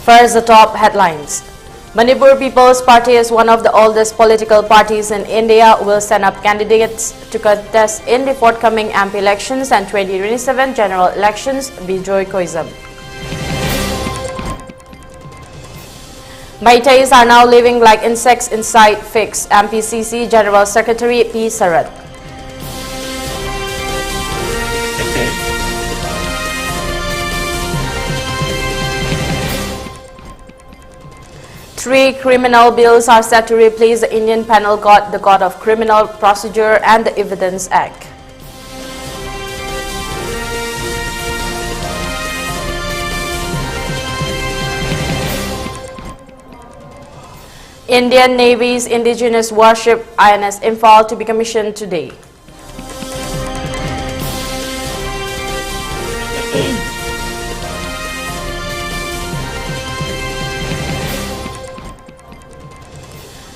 First, the top headlines. Manipur People's Party is one of the oldest political parties in India, will send up candidates to contest in the forthcoming MP elections and 2027 general elections, Bijoy Koizam. Maitais are now living like insects inside fix, MPCC General Secretary P. Sarat. Three criminal bills are set to replace the Indian Penal Code, the Code of Criminal Procedure and the Evidence Act. Indian Navy's indigenous warship INS Imphal to be commissioned today.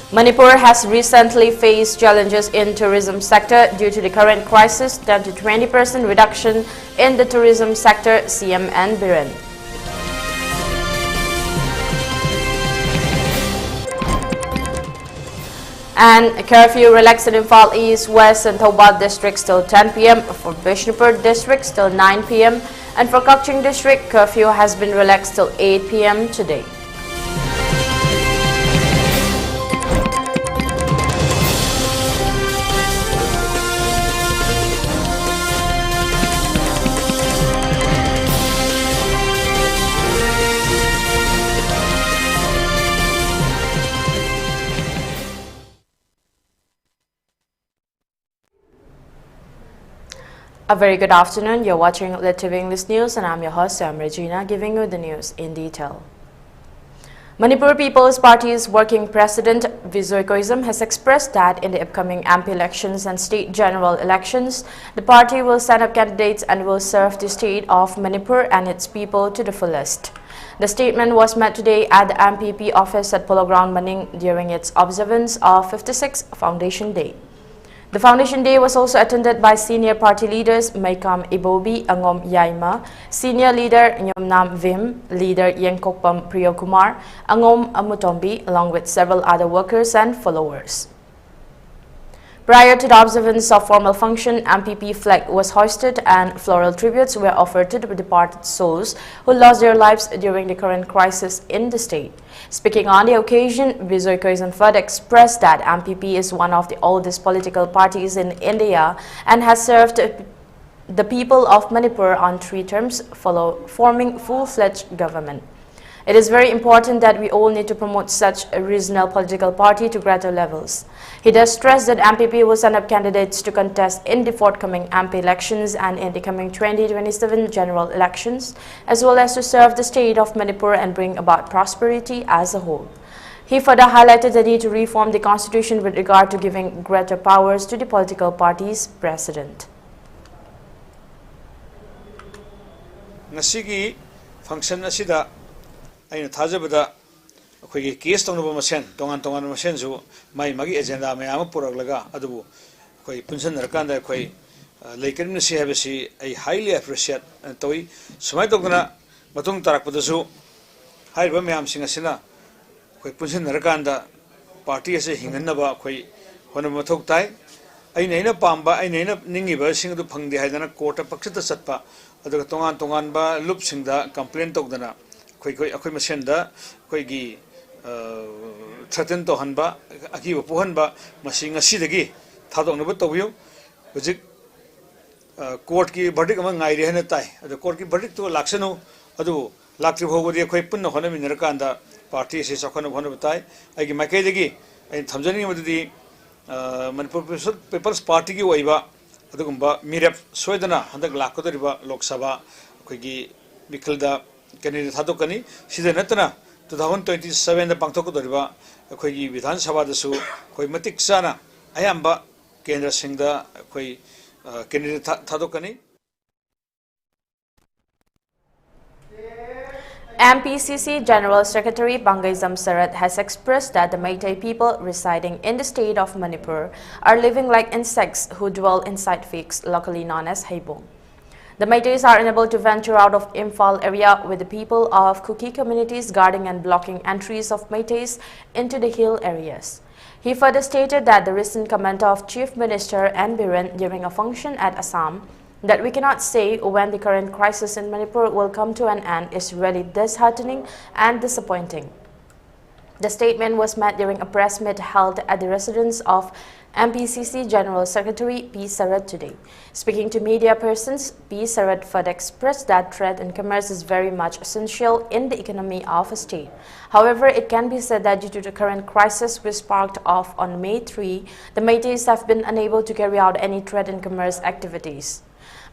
Manipur has recently faced challenges in tourism sector due to the current crisis, 10 to 20% reduction in the tourism sector, CM and Biren. And curfew relaxed in Imphal East, West and Thoubal districts till 10 p.m, for Bishnupur districts till 9 p.m, and for Kakching district, curfew has been relaxed till 8 p.m. today. A very good afternoon. You're watching ELITETV English News and I'm your host, Soyam Ragina, giving you the news in detail. Manipur People's Party's working president, Bijoy Koizam, has expressed that in the upcoming MP elections and state general elections, the party will send up candidates and will serve the state of Manipur and its people to the fullest. The statement was made today at the MPP office at Polo Ground, Maning during its observance of 56th Foundation Day. The Foundation Day was also attended by senior party leaders Maikam Ibobi Angom Yaima, senior leader Nyomnam Vim, leader Yengkokpam Priyokumar, Angom Amutombi, along with several other workers and followers. Prior to the observance of formal function, MPP flag was hoisted and floral tributes were offered to the departed souls who lost their lives during the current crisis in the state. Speaking on the occasion, Bijoy Koizam further expressed that MPP is one of the oldest political parties in India and has served the people of Manipur on 3 terms, forming full-fledged government. It is very important that we all need to promote such a regional political party to greater levels. He does stress that MPP will send up candidates to contest in the forthcoming MP elections and in the coming 2027 general elections, as well as to serve the state of Manipur and bring about prosperity as a whole. He further highlighted the need to reform the constitution with regard to giving greater powers to the political party's president. Ngasigi function asida aina thajabada akhoi case tongnoba masen tongan masen ju mai magi agenda mayam puraglaga adubu akhoi punsan narkanda akhoi leikarmna si habasi I highly appreciate toi sumai tokna matung tarakpada ju haiba mayam singa sina akhoi punsan narkanda party ase hinganaba akhoi hona mathok tai aina pamba aina ningiba singa du phangde haidana court paksata satpa aduga tongan ba loop singda complaint tokdana akhoi masenda akhoi gi threaten to hanba akiba puhanba masinga sidagi thadoknaba tobiyo hojik court ki verdict ama ngai rehna tai adu court ki verdict to laksano adu lakri bhogodi akhoi punna hona minerkanda party se sakhona hona batai agi makai degi ai thamjani madudi Manipur People's Party ki oiba adugumba mirep soidana handak lakkodariba Lok Sabha akhoi gi bikhalda candidate thadokani sida natna 2027 da pangthokdoriba akhoi gi Vidhan Sabha dasu khoi matik sana ayamba kendra singda akhoi candidate thadokani. MPCC General Secretary Bangaizam Sarat has expressed that the Maitai people residing in the state of Manipur are living like insects who dwell inside figs, locally known as haibong. The Meiteis are unable to venture out of Imphal area, with the people of Kuki communities guarding and blocking entries of Meiteis into the hill areas. He further stated that the recent comment of Chief Minister N. Biren during a function at Assam that we cannot say when the current crisis in Manipur will come to an end is really disheartening and disappointing. The statement was made during a press meet held at the residence of MPCC General Secretary P. Sarat today. Speaking to media persons, P. Sarat further expressed that trade and commerce is very much essential in the economy of a state. However, it can be said that due to the current crisis which sparked off on May 3, the Meiteis have been unable to carry out any trade and commerce activities.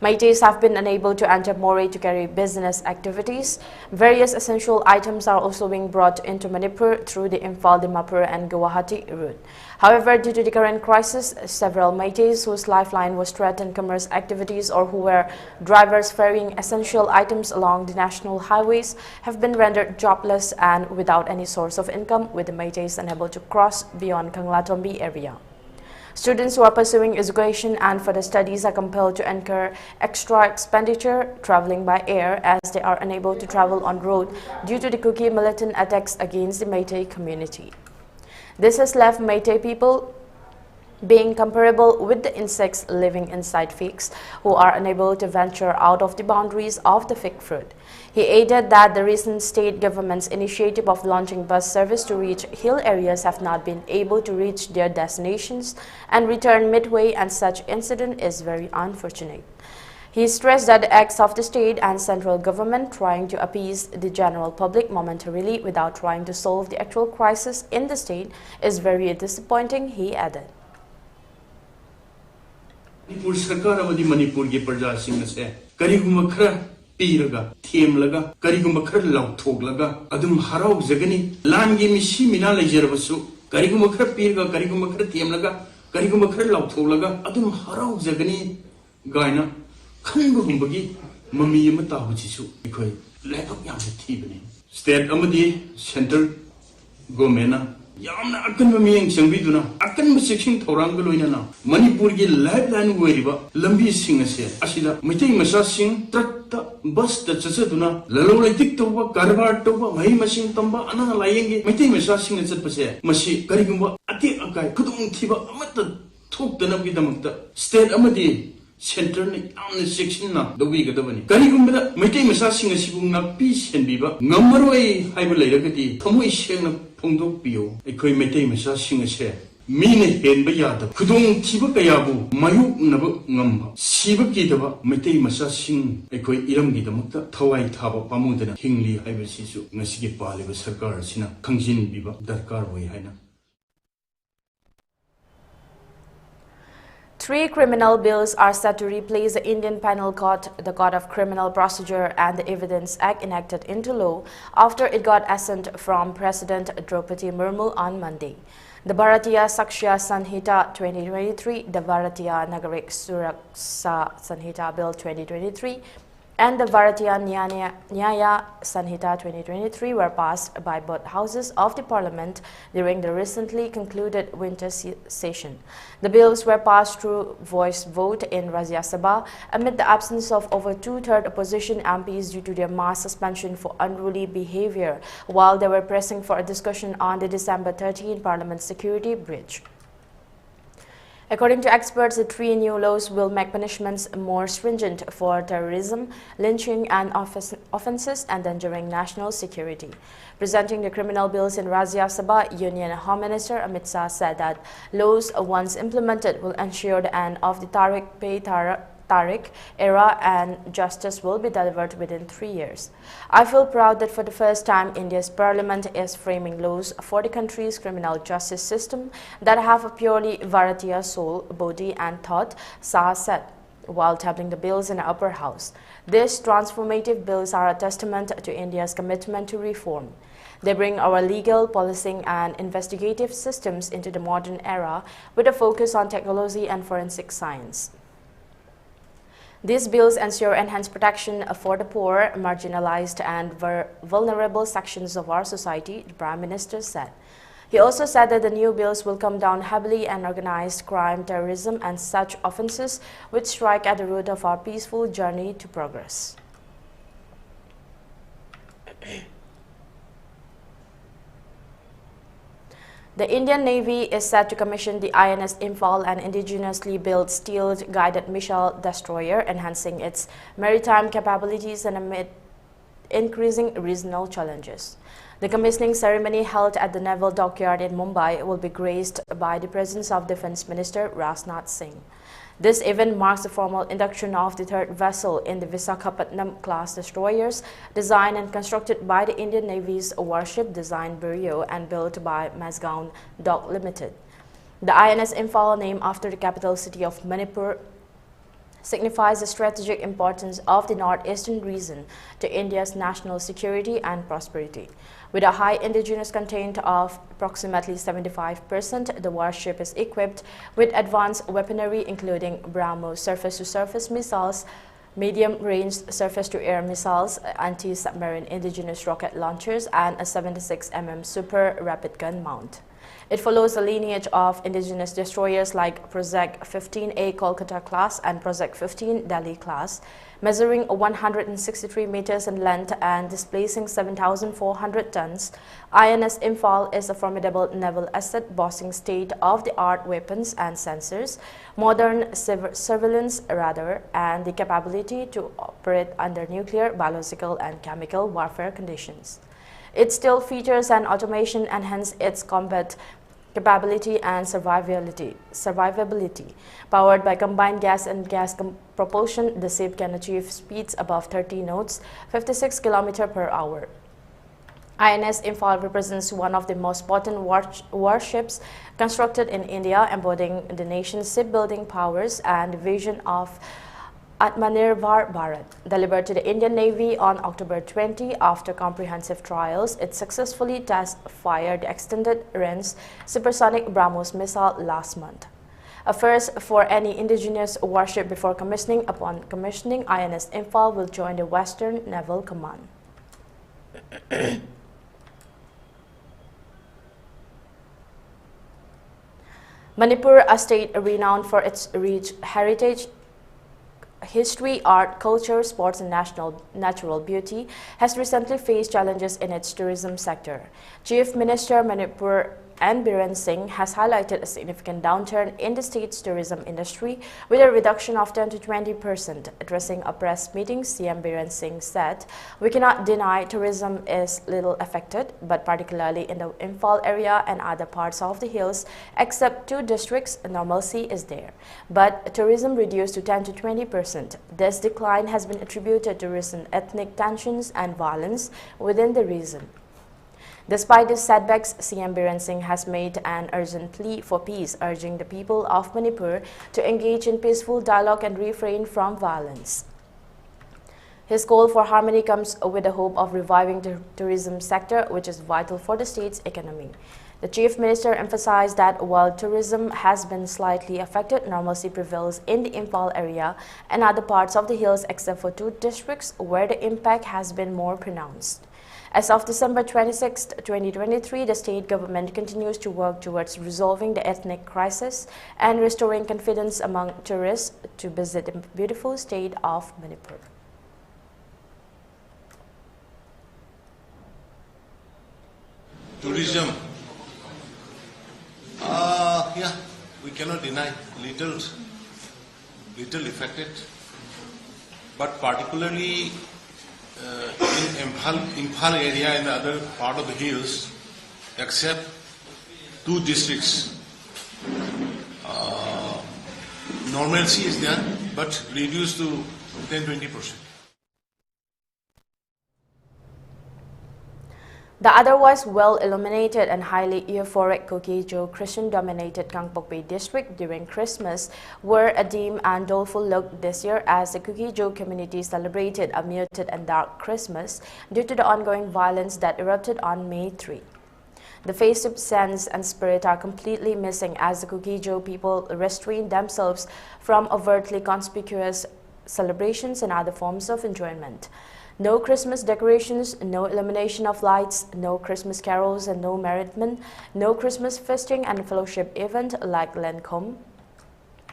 Meiteis have been unable to enter Moreh to carry business activities. Various essential items are also being brought into Manipur through the Imphal, Dimapur and Guwahati route. However, due to the current crisis, several Meiteis whose lifeline was trade and commerce activities or who were drivers ferrying essential items along the national highways have been rendered jobless and without any source of income, with the Meiteis unable to cross beyond Kanglatombi area. Students who are pursuing education and further studies are compelled to incur extra expenditure traveling by air as they are unable to travel on road due to the Kuki militant attacks against the Meitei community. This has left Meitei people being comparable with the insects living inside figs who are unable to venture out of the boundaries of the fig fruit. He added that the recent state government's initiative of launching bus service to reach hill areas have not been able to reach their destinations and return midway, and such incident is very unfortunate. He stressed that the acts of the state and central government trying to appease the general public momentarily without trying to solve the actual crisis in the state is very disappointing, he added. Manipur Sarkar amadi Manipur ge praja sing ase kariguma khara piraga themlaga kariguma khara lauthoglaga adum harau jagani lan ge misi mina lejerbasu kariguma khara piraga kariguma khara themlaga kariguma khara lauthoglaga adum harau jagani gaina khanbu gumbagi mami amata hujisu ikhoi laptop yam thibani state amadi central government yamna akan mamiyang changbiduna akan section thorang loinana Manipur gi lifeline weriba lambi sing ase asida mitai masa sing truck ta bus ta chachaduna lalo laitik toba karbar toba mai masing tamba anana layenge mitai masa sing chatpase masi karigumba ati akai khudung thiba amata thokdana gi damakta state amadi center ne amna section na dobi gadabani karigumba mitai masa sing asibung na pi senbiba ngamaroi haiba leiragati thamoi sengna Pongdok Pio, a koi Meitei Masa sing a share. Mine hen bayada, Kudung Tiba Kayabu, Mayu Nabu Ngamba, Siba Gidaba, Meitei Masa sing, a koi Iram Gidamata, Tawai Taba Pamudana, Hingli Iversisu, Nasiki Pali, Sarkar Sina, Kangjin Biba, Darkar Way Haina. 3 criminal bills are set to replace the Indian Penal Code, the Code of Criminal Procedure and the Evidence Act enacted into law after it got assent from President Draupadi Murmu on Monday. The Bharatiya Sakshya Sanhita 2023, the Bharatiya Nagarik Suraksa Sanhita Bill 2023, and the Bharatiya Nyaya Sanhita 2023 were passed by both houses of the parliament during the recently concluded winter session. The bills were passed through voice vote in Rajya Sabha amid the absence of over two-thirds opposition MPs due to their mass suspension for unruly behavior while they were pressing for a discussion on the December 13 Parliament security breach. According to experts, the 3 new laws will make punishments more stringent for terrorism, lynching and offences endangering national security. Presenting the criminal bills in Rajya Sabha, Union Home Minister Amit Shah said that laws once implemented will ensure the end of the Tariq era and justice will be delivered within 3 years. I feel proud that for the first time India's parliament is framing laws for the country's criminal justice system that have a purely Bharatiya soul, body and thought, Shah said, while tabling the bills in the upper house. These transformative bills are a testament to India's commitment to reform. They bring our legal, policing and investigative systems into the modern era with a focus on technology and forensic science. These bills ensure enhanced protection for the poor, marginalized and vulnerable sections of our society, the Prime Minister said. He also said that the new bills will come down heavily on organized crime, terrorism and such offences which strike at the root of our peaceful journey to progress. The Indian Navy is set to commission the INS Imphal, an indigenously built steel-guided missile destroyer, enhancing its maritime capabilities and amid increasing regional challenges. The commissioning ceremony held at the Naval Dockyard in Mumbai will be graced by the presence of Defence Minister Rajnath Singh. This event marks the formal induction of the third vessel in the Visakhapatnam class destroyers, designed and constructed by the Indian Navy's Warship Design Bureau and built by Mazgaon Dock Limited. The INS Imphal, named after the capital city of Manipur, signifies the strategic importance of the northeastern region to India's national security and prosperity. With a high indigenous content of approximately 75%, the warship is equipped with advanced weaponry including BrahMos surface-to-surface missiles, medium-range surface-to-air missiles, anti-submarine indigenous rocket launchers, and a 76 mm super rapid gun mount. It follows the lineage of indigenous destroyers like Project 15A Kolkata class and Project 15 Delhi class, measuring 163 meters in length and displacing 7,400 tons. INS Imphal is a formidable naval asset boasting state-of-the-art weapons and sensors, modern surveillance radar, and the capability to operate under nuclear, biological, and chemical warfare conditions. Its steel features and automation enhance its combat capability and survivability. Powered by combined gas and gas propulsion, the ship can achieve speeds above 30 knots, 56 km per hour. INS Imphal represents one of the most potent warships constructed in India, embodying the nation's shipbuilding powers and vision of Atmanirbhar Bharat. Delivered to the Indian Navy on October 20 after comprehensive trials, it successfully test-fired the extended-range supersonic BrahMos missile last month. A first for any indigenous warship before commissioning. Upon commissioning, INS Imphal will join the Western Naval Command. Manipur, a state renowned for its rich heritage, history, art, culture, sports and natural beauty, has recently faced challenges in its tourism sector. Chief Minister Manipur N. Biren Singh has highlighted a significant downturn in the state's tourism industry with a reduction of 10 to 20%. Addressing a press meeting, CM Biren Singh said, "We cannot deny tourism is little affected, but particularly in the Imphal area and other parts of the hills, except 2 districts, normalcy is there. But tourism reduced to 10 to 20%. This decline has been attributed to recent ethnic tensions and violence within the region." Despite these setbacks, CM Biren Singh has made an urgent plea for peace, urging the people of Manipur to engage in peaceful dialogue and refrain from violence. His call for harmony comes with the hope of reviving the tourism sector, which is vital for the state's economy. The Chief Minister emphasized that while tourism has been slightly affected, normalcy prevails in the Imphal area and other parts of the hills except for 2 districts where the impact has been more pronounced. As of December 26, 2023, the state government continues to work towards resolving the ethnic crisis and restoring confidence among tourists to visit the beautiful state of Manipur. Tourism, yeah, we cannot deny little affected, but particularly in Imphal area and the other part of the hills, except 2 districts, normalcy is there, but reduced to 10-20%. The otherwise well-illuminated and highly euphoric Kuki-Jo Christian-dominated Kangpokpi district during Christmas were a dim and doleful look this year as the Kuki-Jo community celebrated a muted and dark Christmas due to the ongoing violence that erupted on May 3. The festive sense and spirit are completely missing as the Kuki-Jo people restrain themselves from overtly conspicuous celebrations and other forms of enjoyment. No Christmas decorations, no illumination of lights, no Christmas carols and no merriment, no Christmas feasting and fellowship event like Lancome.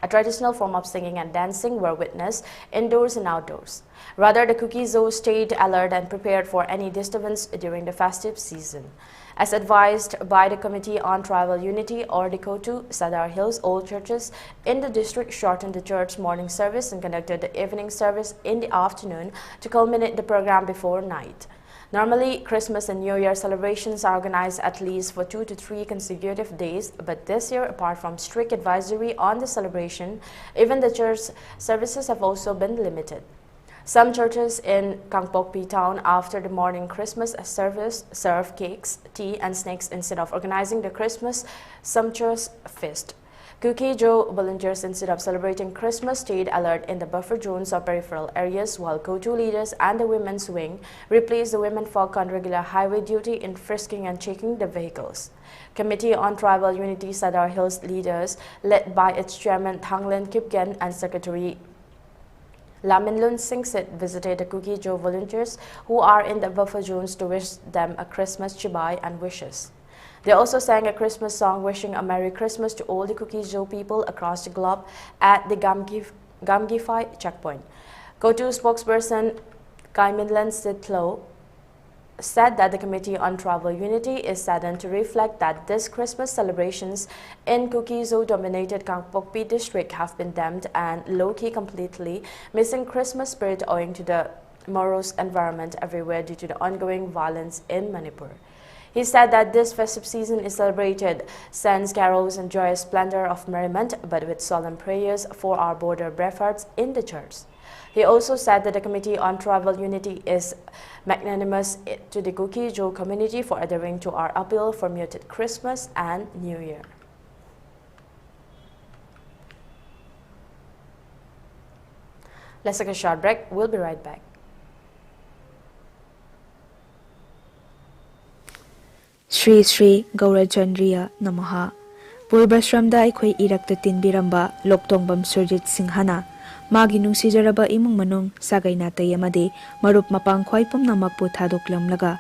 A traditional form of singing and dancing were witnessed indoors and outdoors. Rather, the Cookie Zoo stayed alert and prepared for any disturbance during the festive season. As advised by the Committee on Tribal Unity or the COTU, Sadar Hills, all churches in the district shortened the church morning service and conducted the evening service in the afternoon to culminate the program before night. Normally, Christmas and New Year celebrations are organized at least for 2 to 3 consecutive days, but this year, apart from strict advisory on the celebration, even the church services have also been limited. Some churches in Kangpokpi town, after the morning Christmas service, serve cakes, tea and snacks instead of organizing the Christmas sumptuous feast. Cookie Joe volunteers, instead of celebrating Christmas, stayed alert in the buffer zones or peripheral areas, while COTU leaders and the women's wing replaced the women folk on regular highway duty in frisking and checking the vehicles. Committee on Tribal Unity Sadar Hills leaders, led by its chairman Thanglen Kipgen and secretary Laminlun Singsit, visited the Cookie Joe volunteers who are in the buffer zones to wish them a Christmas chibai and wishes. They also sang a Christmas song wishing a Merry Christmas to all the Cookie Joe people across the globe at the Gamgify checkpoint. COTU spokesperson Kaiminlan Sitlo said that the Committee on Tribal Unity is saddened to reflect that this Christmas celebrations in Cookie Zoo-dominated Kangpokpi district have been dammed and low-key completely, missing Christmas spirit owing to the morose environment everywhere due to the ongoing violence in Manipur. He said that this festive season is celebrated, sends carols and joyous splendor of merriment, but with solemn prayers for our border brave in the church. He also said that the Committee on Tribal Unity is magnanimous to the Cookie Joe community for adhering to our appeal for muted Christmas and New Year. Let's take a short break. We'll be right back. Shri Shri Gaurachandriya Namaha. Purvashramda aikhoi irakta tinbiramba Loktongbam Surjit Singhana magi nungsijaraba imung manung sagainatay amadi marup mapang khwai pumnamakpu thadoklamlaga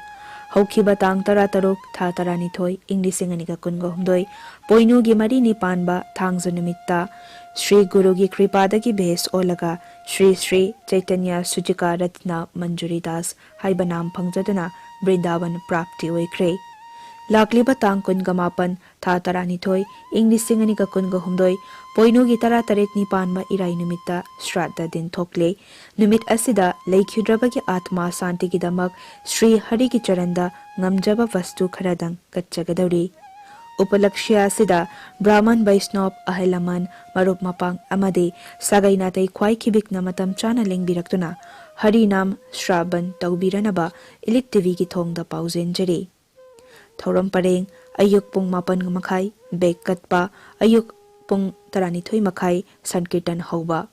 haukiba tang tara taruk tha taranithoi inglising anika kungo humdoi poinu gi mari ni panba thangja numitta Shri Guru gi kripadagi bhes olaga Shri Shri Chaitanya Sujika Ratna Manjuri Das haiba nam phangjaduna Brindavan prapti oikre Lakliba tang kun gamapan tha taranithoi inglising anika kungo humdoi poinu gi tara taret ni panba irai numitta Shraddha din thokle numit asida leikhyudrabagi atma santi gi damak Shri Hari gi charanda ngamjaba vastu kharadang katchagadauri upalakshya asida Brahman Vaishnav ahelaman marup mapang amade sagainatay khwai khibik na matam chana lengbiraktuna Hari nam Shraban taubiranaba ELITETV gi thongda pauzen jari Thoram pareng ayuk pung mapan makai bek katpa ayuk pung taranithoi makai sankirtan hauba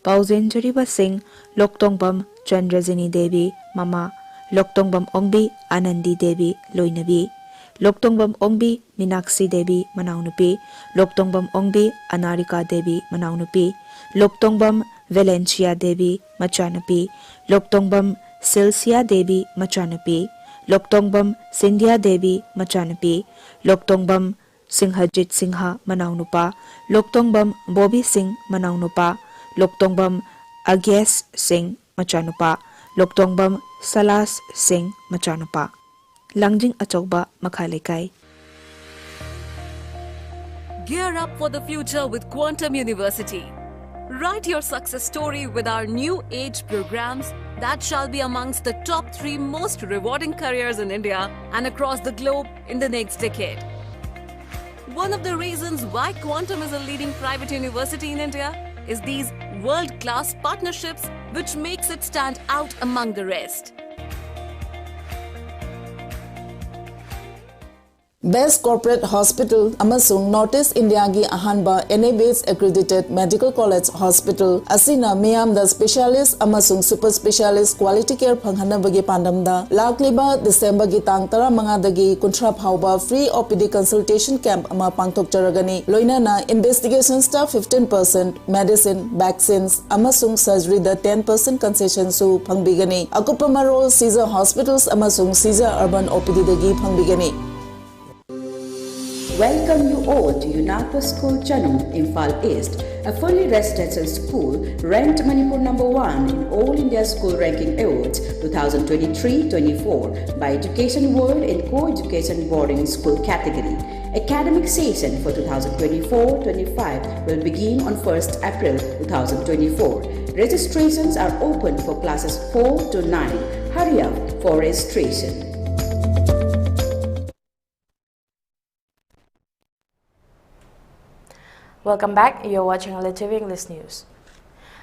pauzen jariba sing Loktongbam Chandrajini Devi mama Loktongbam Ongbi Anandi Devi loinabi Loktongbam Ongbi Minakshi Devi manaunupi Loktongbam Ongbi Anarika Devi manaunupi Loktongbam Valencia Devi machanapi Loktongbam Silsia Devi machanapi Loktongbam Sindhya Devi machanapi Loktongbam Singhajit Singha manaunupa Loktongbam Bobby Singh manaunupa Loktongbam Agnes Singh machanupa Loktongbam Salas Singh machanupa Langjing Achauba Makhalekai. Gear up for the future with Quantum University. Write your success story with our new age programs that shall be amongst the top 3 most rewarding careers in India and across the globe in the next decade. One of the reasons why Quantum is a leading private university in India is these world-class partnerships which makes it stand out among the rest. Best Corporate Hospital amasung Northeast India gi ahanba NABS accredited Medical College Hospital asina miyamda specialist amasung super specialist quality care phanghanabagi pandamda lakliba December gi tang 15 dagi kunthra phauba free OPD consultation camp ama pangthokjaragani loinana investigation staff 15%, medicine, vaccines amasung surgery the 10% concession su phangbigani akupa marol Caesar Hospitals amasung Caesar Urban OPD dagi phangbigani. Welcome you all to UNAPA School Chanum, Imphal East, a fully residential school ranked Manipur #1 in All India School Ranking Awards 2023-24 by Education World in Co-Education Boarding School category. Academic session for 2024-25 will begin on 1st April 2024. Registrations are open for classes 4 to 9. Hurry up for registration. Welcome back. You're watching ELITETV English News.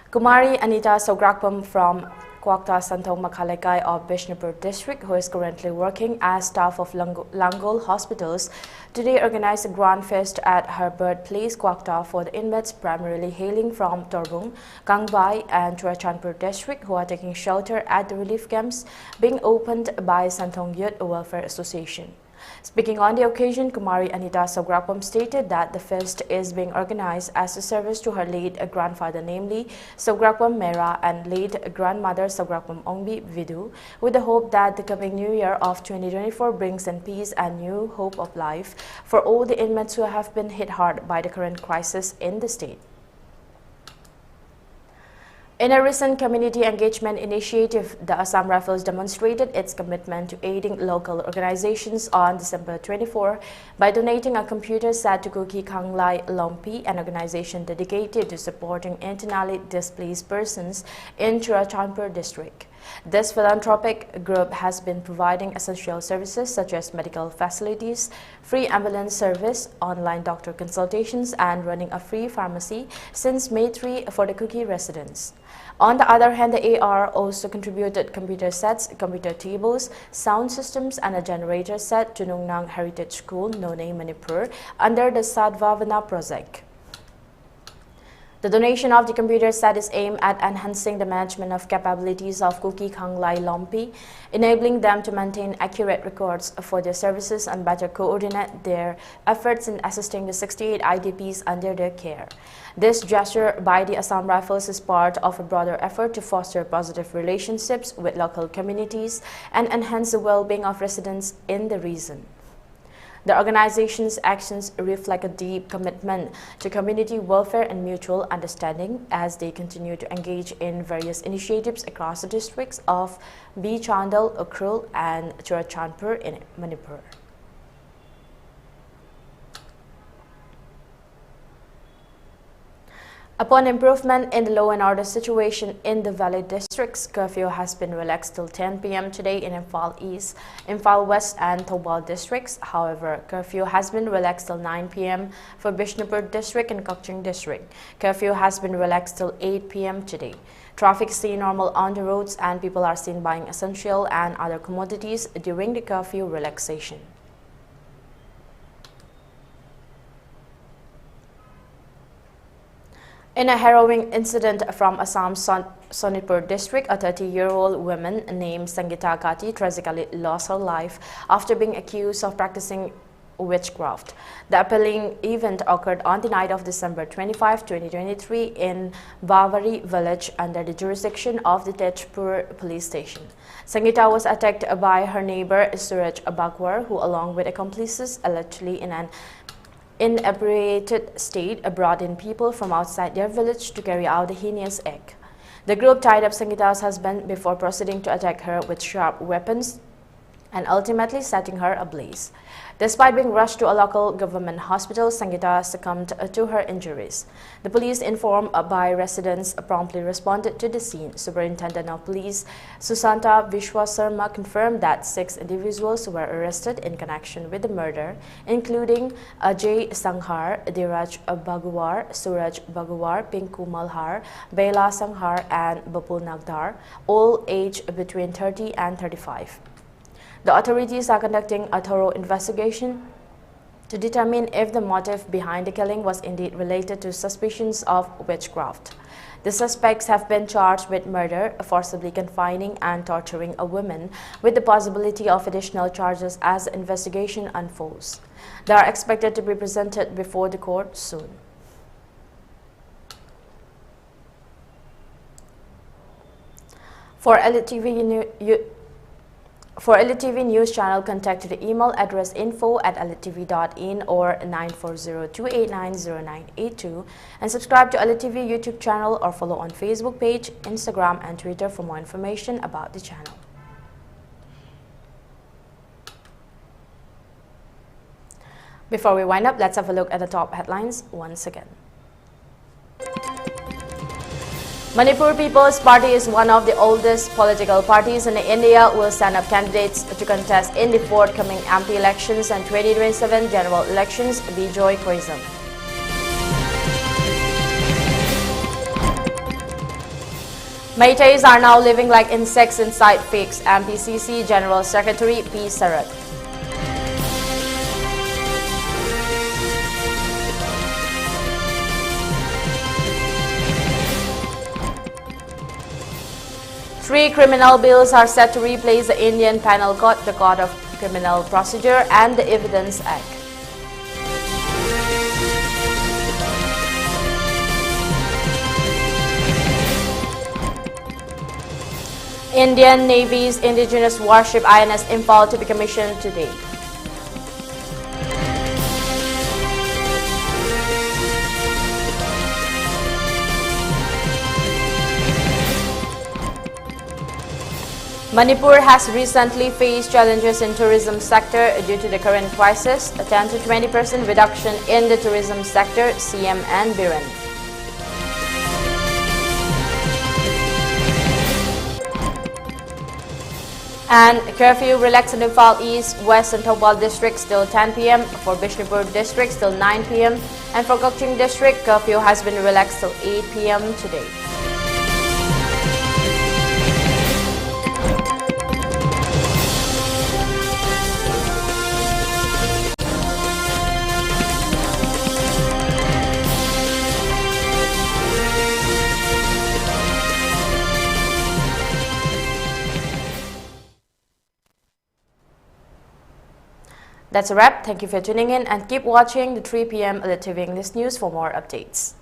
Kumari Anita Sograkpam from Kwakta Santong Makhalekai of Bishnupur district, who is currently working as staff of Langol hospitals, today organized a grand fest at her birthplace Kwakta for the inmates primarily hailing from Torbung, Kangbai and Churachandpur district who are taking shelter at the relief camps being opened by Santong Youth Welfare Association. Speaking on the occasion, Kumari Anita Sograpam stated that the fest is being organized as a service to her late grandfather, namely Sograpam Mera, and late grandmother Sograpam Ongbi Vidu, with the hope that the coming new year of 2024 brings in peace and new hope of life for all the inmates who have been hit hard by the current crisis in the state. In a recent community engagement initiative, the Assam Rifles demonstrated its commitment to aiding local organizations on December 24 by donating a computer set to Kuki Kanglai Lompi, an organization dedicated to supporting internally displaced persons in Churachandpur district. This philanthropic group has been providing essential services such as medical facilities, free ambulance service, online doctor consultations, and running a free pharmacy since May 3 for the Kuki residents. On the other hand, the AR also contributed computer sets, computer tables, sound systems, and a generator set to Nungnang Heritage School, Nonay, Manipur, under the Sadvavana project. The donation of the computer set is aimed at enhancing the management of capabilities of Kuki Kanglai Lompi, enabling them to maintain accurate records for their services and better coordinate their efforts in assisting the 68 IDPs under their care. This gesture by the Assam Rifles is part of a broader effort to foster positive relationships with local communities and enhance the well-being of residents in the region. The organization's actions reflect a deep commitment to community welfare and mutual understanding as they continue to engage in various initiatives across the districts of B. Chandal, Ukrul, and Churachandpur in Manipur. Upon improvement in the law and order situation in the Valley districts, curfew has been relaxed till 10 p.m. today in Imphal East, Imphal West and Thobal districts. However, curfew has been relaxed till 9 p.m. for Bishnupur district and Kokching district. Curfew has been relaxed till 8 p.m. today. Traffic is seen normal on the roads and people are seen buying essential and other commodities during the curfew relaxation. In a harrowing incident from Assam's Sonitpur district, a 30-year-old woman named Sangita Kati tragically lost her life after being accused of practicing witchcraft. The appalling event occurred on the night of December 25, 2023 in Bavari village under the jurisdiction of the Tejpur police station. Sangita was attacked by her neighbor Suraj Bagwar, who along with accomplices allegedly in an inebriated state brought in people from outside their village to carry out the heinous act. The group tied up Sangita's husband before proceeding to attack her with sharp weapons and ultimately setting her ablaze. Despite being rushed to a local government hospital, Sangita succumbed to her injuries. The police, informed by residents, promptly responded to the scene. Superintendent of Police Susanta Vishwasarma confirmed that 6 individuals were arrested in connection with the murder, including Ajay Sanghar, Diraj Bagwar, Suraj Bagwar, Pinku Malhar, Bela Sanghar, and Bapul Nagdar, all aged between 30 and 35. The authorities are conducting a thorough investigation to determine if the motive behind the killing was indeed related to suspicions of witchcraft. The suspects have been charged with murder, forcibly confining and torturing a woman, with the possibility of additional charges as the investigation unfolds. They are expected to be presented before the court soon. For ELITETV News channel, contact to the email address info@elitetv.in or 940-289-0982 and subscribe to ELITETV YouTube channel or follow on Facebook page, Instagram and Twitter for more information about the channel. Before we wind up, let's have a look at the top headlines once again. Manipur People's Party is one of the oldest political parties in India. Will stand up candidates to contest in the forthcoming MP elections and 2027 general elections. Bijoy Koisam. Meiteis are now living like insects inside pigs. MPCC General Secretary P. Sarat. Three criminal bills are set to replace the Indian Penal Code, the Code of Criminal Procedure and the Evidence Act. Indian Navy's indigenous warship INS Imphal to be commissioned today. Manipur has recently faced challenges in tourism sector due to the current crisis, a 10 to 20% reduction in the tourism sector, CM and Biren. And curfew relaxed in Imphal East, West and Thobal districts till 10 p.m, for Bishnupur districts till 9 p.m, and for Kokching district, curfew has been relaxed till 8 p.m. today. That's a wrap. Thank you for tuning in and keep watching the 3 p.m. ELITETV English News for more updates.